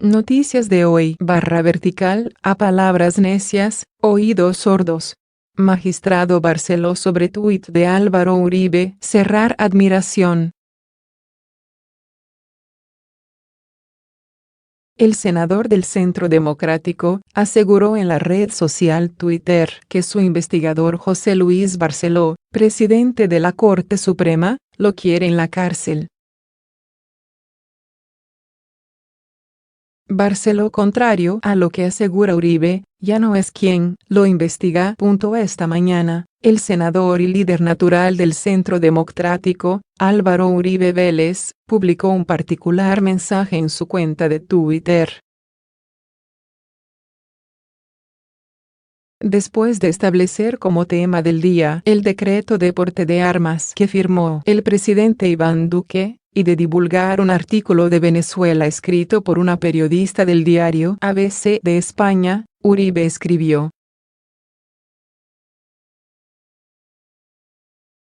Noticias de hoy /vertical, a palabras necias, oídos sordos. Magistrado Barceló sobre tuit de Álvaro Uribe, cerrar admiración. El senador del Centro Democrático aseguró en la red social Twitter que su investigador José Luis Barceló, presidente de la Corte Suprema, lo quiere en la cárcel. Barceló, contrario a lo que asegura Uribe, ya no es quien lo investiga. Esta mañana, el senador y líder natural del Centro Democrático, Álvaro Uribe Vélez, publicó un particular mensaje en su cuenta de Twitter. Después de establecer como tema del día el decreto de porte de armas que firmó el presidente Iván Duque, y de divulgar un artículo de Venezuela escrito por una periodista del diario ABC de España, Uribe escribió: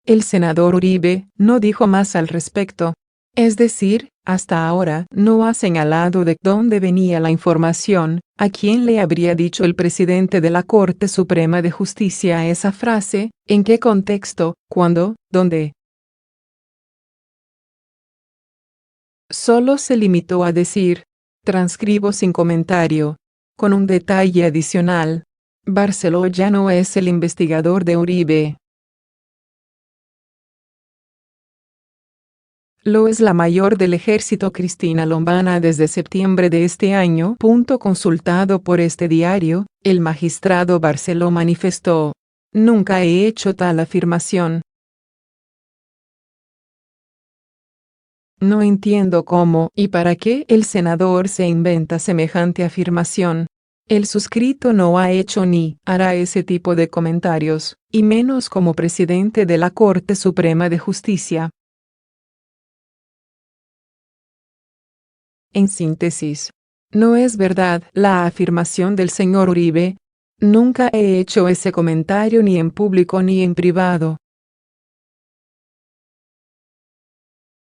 el senador Uribe no dijo más al respecto. Es decir, hasta ahora no ha señalado de dónde venía la información, a quién le habría dicho el presidente de la Corte Suprema de Justicia esa frase, en qué contexto, cuándo, dónde. Solo se limitó a decir, transcribo sin comentario. Con un detalle adicional: Barceló ya no es el investigador de Uribe. Lo es la mayor del ejército Cristina Lombana desde septiembre de este año. Consultado por este diario, el magistrado Barceló manifestó: nunca he hecho tal afirmación. No entiendo cómo y para qué el senador se inventa semejante afirmación. El suscrito no ha hecho ni hará ese tipo de comentarios, y menos como presidente de la Corte Suprema de Justicia. En síntesis, no es verdad la afirmación del señor Uribe. Nunca he hecho ese comentario ni en público ni en privado.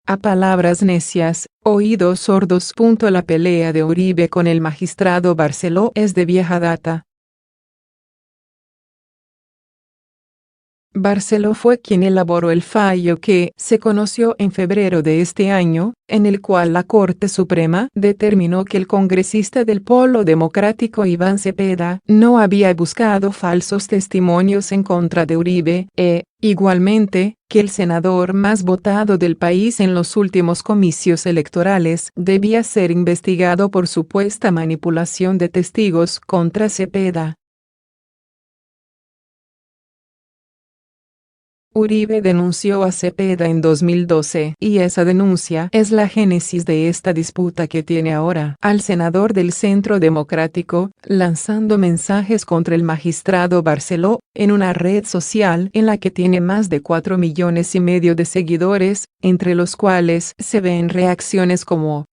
A palabras necias, oídos sordos. La pelea de Uribe con el magistrado Barceló es de vieja data. Barceló fue quien elaboró el fallo que se conoció en febrero de este año, en el cual la Corte Suprema determinó que el congresista del Polo Democrático Iván Cepeda no había buscado falsos testimonios en contra de Uribe, igualmente, que el senador más votado del país en los últimos comicios electorales debía ser investigado por supuesta manipulación de testigos contra Cepeda. Uribe denunció a Cepeda en 2012 y esa denuncia es la génesis de esta disputa que tiene ahora al senador del Centro Democrático, lanzando mensajes contra el magistrado Barceló en una red social en la que tiene más de 4,5 millones de seguidores, entre los cuales se ven reacciones como: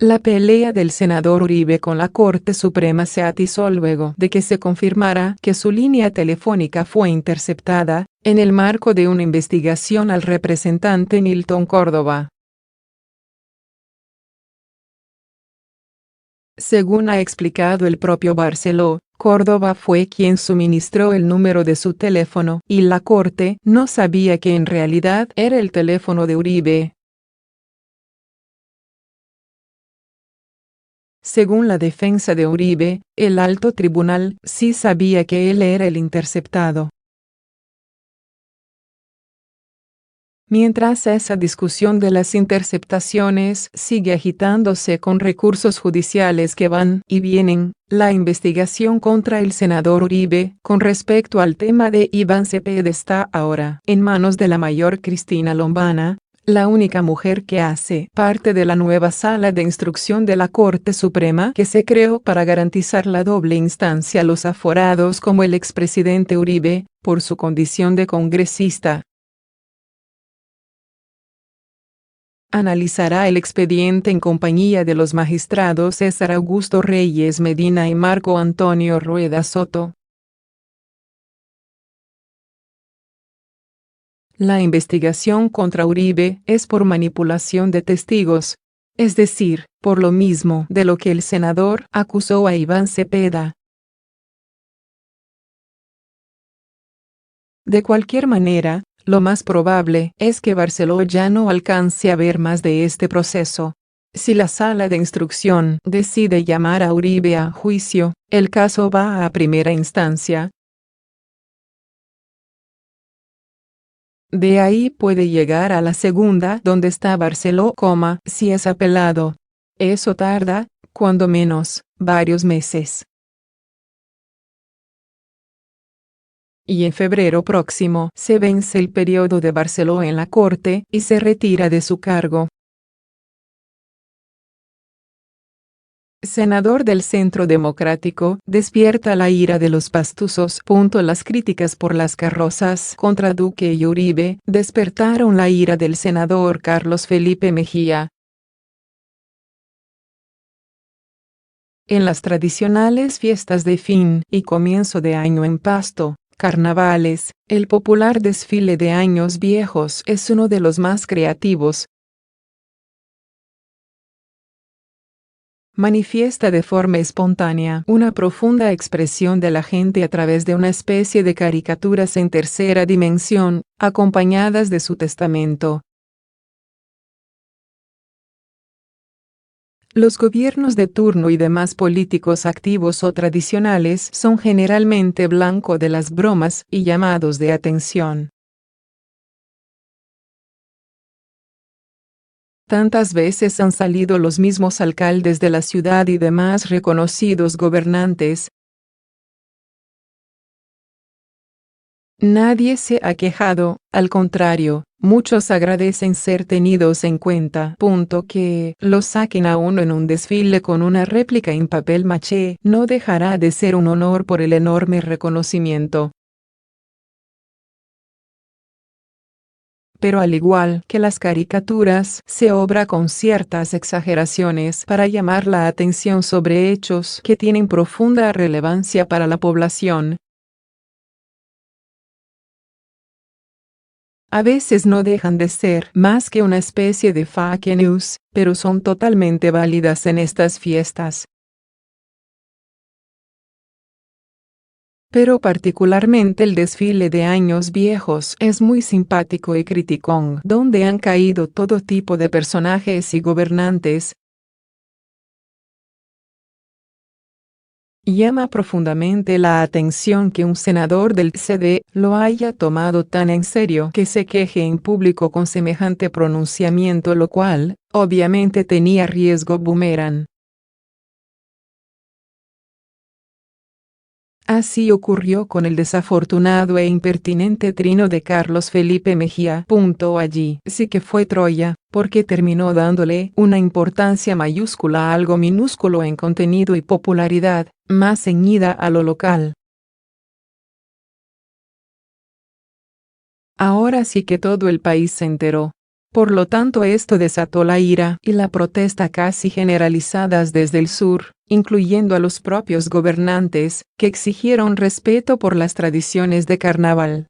la pelea del senador Uribe con la Corte Suprema se atizó luego de que se confirmara que su línea telefónica fue interceptada, en el marco de una investigación al representante Nilton Córdoba. Según ha explicado el propio Barceló, Córdoba fue quien suministró el número de su teléfono y la Corte no sabía que en realidad era el teléfono de Uribe. Según la defensa de Uribe, el alto tribunal sí sabía que él era el interceptado. Mientras esa discusión de las interceptaciones sigue agitándose con recursos judiciales que van y vienen, la investigación contra el senador Uribe con respecto al tema de Iván Cepeda está ahora en manos de la mayor Cristina Lombana, la única mujer que hace parte de la nueva sala de instrucción de la Corte Suprema que se creó para garantizar la doble instancia a los aforados como el expresidente Uribe, por su condición de congresista. Analizará el expediente en compañía de los magistrados César Augusto Reyes Medina y Marco Antonio Rueda Soto. La investigación contra Uribe es por manipulación de testigos, es decir, por lo mismo de lo que el senador acusó a Iván Cepeda. De cualquier manera, lo más probable es que Barceló ya no alcance a ver más de este proceso. Si la sala de instrucción decide llamar a Uribe a juicio, el caso va a primera instancia. De ahí puede llegar a la segunda, donde está Barceló, si es apelado. Eso tarda, cuando menos, varios meses. Y en febrero próximo se vence el periodo de Barceló en la corte y se retira de su cargo. Senador del Centro Democrático, despierta la ira de los pastusos. Las críticas por las carrozas contra Duque y Uribe despertaron la ira del senador Carlos Felipe Mejía. En las tradicionales fiestas de fin y comienzo de año en Pasto, carnavales, el popular desfile de Años Viejos es uno de los más creativos. Manifiesta de forma espontánea una profunda expresión de la gente a través de una especie de caricaturas en tercera dimensión, acompañadas de su testamento. Los gobiernos de turno y demás políticos activos o tradicionales son generalmente blanco de las bromas y llamados de atención. Tantas veces han salido los mismos alcaldes de la ciudad y demás reconocidos gobernantes. Nadie se ha quejado, al contrario, muchos agradecen ser tenidos en cuenta. Que lo saquen a uno en un desfile con una réplica en papel maché no dejará de ser un honor por el enorme reconocimiento. Pero al igual que las caricaturas, se obra con ciertas exageraciones para llamar la atención sobre hechos que tienen profunda relevancia para la población. A veces no dejan de ser más que una especie de fake news, pero son totalmente válidas en estas fiestas. Pero particularmente el desfile de Años Viejos es muy simpático y criticón, donde han caído todo tipo de personajes y gobernantes. Llama profundamente la atención que un senador del CD lo haya tomado tan en serio que se queje en público con semejante pronunciamiento, lo cual, obviamente, tenía riesgo boomerang. Así ocurrió con el desafortunado e impertinente trino de Carlos Felipe Mejía. Allí sí que fue Troya, porque terminó dándole una importancia mayúscula a algo minúsculo en contenido y popularidad, más ceñida a lo local. Ahora sí que todo el país se enteró. Por lo tanto, esto desató la ira y la protesta casi generalizadas desde el sur, incluyendo a los propios gobernantes, que exigieron respeto por las tradiciones de carnaval.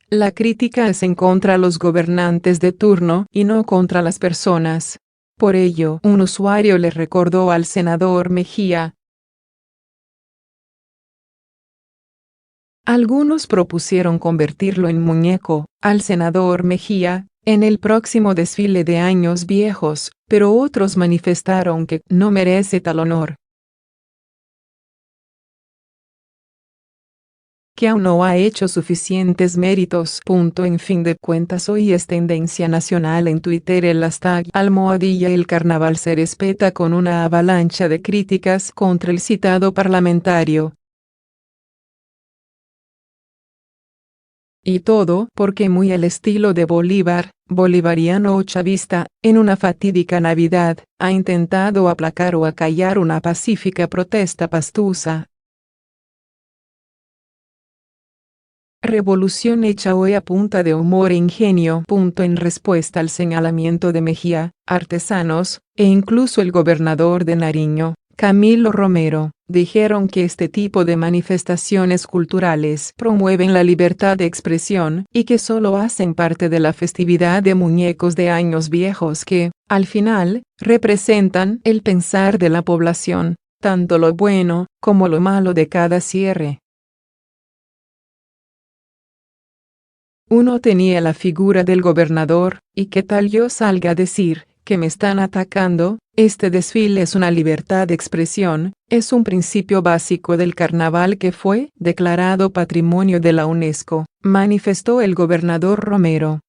La crítica es en contra de los gobernantes de turno y no contra las personas. Por ello, un usuario le recordó al senador Mejía. Algunos propusieron convertirlo en muñeco, al senador Mejía, en el próximo desfile de Años Viejos, pero otros manifestaron que no merece tal honor. Que aún no ha hecho suficientes méritos. En fin de cuentas, hoy es tendencia nacional en Twitter el hashtag #almohadilla el carnaval se respeta, con una avalancha de críticas contra el citado parlamentario. Y todo porque, muy al estilo de Bolívar, bolivariano o chavista, en una fatídica Navidad, ha intentado aplacar o acallar una pacífica protesta pastusa. Revolución hecha hoy a punta de humor e ingenio. En respuesta al señalamiento de Mejía, artesanos, e incluso el gobernador de Nariño, Camilo Romero, dijeron que este tipo de manifestaciones culturales promueven la libertad de expresión y que solo hacen parte de la festividad de muñecos de años viejos que, al final, representan el pensar de la población, tanto lo bueno como lo malo de cada cierre. Uno tenía la figura del gobernador, y qué tal yo salga a decir que me están atacando. Este desfile es una libertad de expresión, es un principio básico del carnaval que fue declarado Patrimonio de la UNESCO, manifestó el gobernador Romero.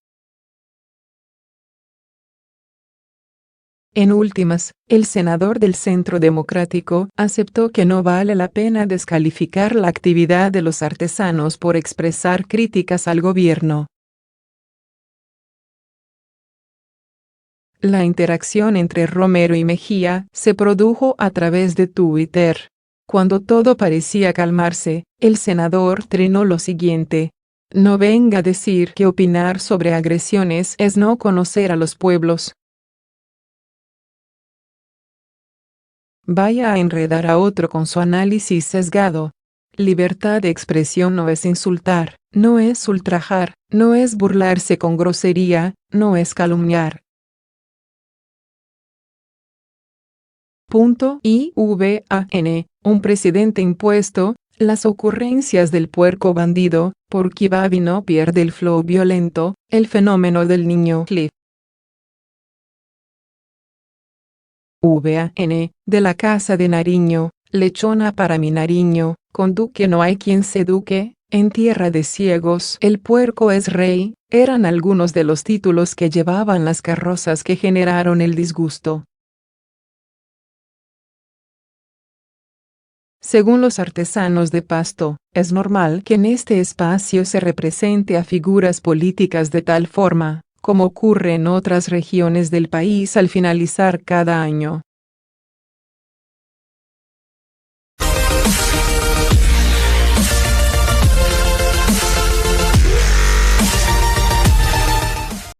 En últimas, el senador del Centro Democrático aceptó que no vale la pena descalificar la actividad de los artesanos por expresar críticas al gobierno. La interacción entre Romero y Mejía se produjo a través de Twitter. Cuando todo parecía calmarse, el senador trinó lo siguiente: no venga a decir que opinar sobre agresiones es no conocer a los pueblos. Vaya a enredar a otro con su análisis sesgado. Libertad de expresión no es insultar, no es ultrajar, no es burlarse con grosería, no es calumniar. IVAN, un presidente impuesto, las ocurrencias del puerco bandido, porque Babi no pierde el flow violento, el fenómeno del niño Cliff. VAN, de la casa de Nariño, lechona para mi Nariño, con Duque no hay quien se eduque, en tierra de ciegos el puerco es rey, eran algunos de los títulos que llevaban las carrozas que generaron el disgusto. Según los artesanos de Pasto, es normal que en este espacio se represente a figuras políticas de tal forma, como ocurre en otras regiones del país al finalizar cada año.